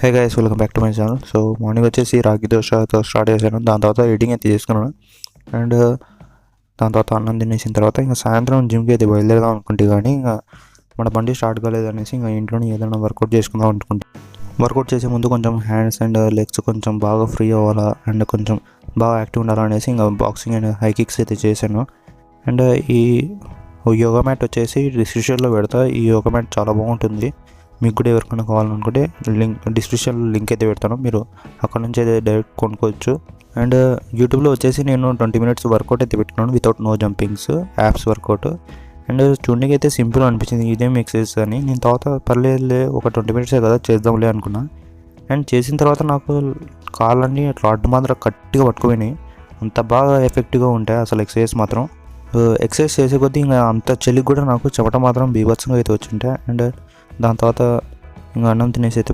Hey guys, welcome back to my channel. So morning వచ్చేసి రాగి దోశతో start చేశాను. దాని తర్వాత ఎడిటింగ్ అయితే చేసుకున్నాను. అండ్ దాని తర్వాత అన్నం తినేసిన తర్వాత ఇంకా సాయంత్రం జిమ్కి అయితే బయలుదేరదాం అనుకుంటే, కానీ ఇంకా మన బండి స్టార్ట్ కాలేదు అనేసి ఇంకా ఇంట్లోనే ఏదైనా వర్కౌట్ చేసుకుందాం అనుకుంటే, వర్కౌట్ చేసే ముందు కొంచెం హ్యాండ్స్ అండ్ లెగ్స్ కొంచెం బాగా ఫ్రీ అవ్వాలా అండ్ కొంచెం బాగా యాక్టివ్ ఉండాలనేసి ఇంకా బాక్సింగ్ అండ్ హై కిక్స్ అయితే చేశాను. అండ్ ఈ యోగా మ్యాట్ వచ్చేసి డిస్క్రిప్షన్లో పెడతా. ఈ యోగా మ్యాట్ చాలా బాగుంటుంది. మీకు కూడా ఎవరికైనా కావాలనుకుంటే డిస్క్రిప్షన్లో లింక్ అయితే పెడతాను, మీరు అక్కడ నుంచి అయితే డైరెక్ట్ కొనుక్కోవచ్చు. అండ్ యూట్యూబ్లో వచ్చేసి నేను 20 minutes వర్కౌట్ అయితే పెట్టుకున్నాను without no jumpings, apps workout. And చూడడానికి అయితే సింపుల్ అనిపించింది ఇదేం ఎక్సర్సైజ్ అని. నేను తర్వాత పర్లేదులే ఒక 20 minutes కదా చేద్దాంలే అనుకున్నా. అండ్ చేసిన తర్వాత నాకు కాళ్ళన్నీ అట్లా అడ్డు మాత్రం గట్టిగా పట్టుకుపోయినాయి. అంత బాగా ఎఫెక్టివ్గా ఉంటాయి అసలు ఎక్సర్సైజ్ మాత్రం. ఎక్సర్సైజ్ చేసే కొద్దీ ఇంకా అంత చలికి కూడా నాకు చెమట మాత్రం బీభత్సంగా అయితే వచ్చింటాయి. అండ్ దాని తర్వాత ఇంకా అన్నం తినేసి అయితే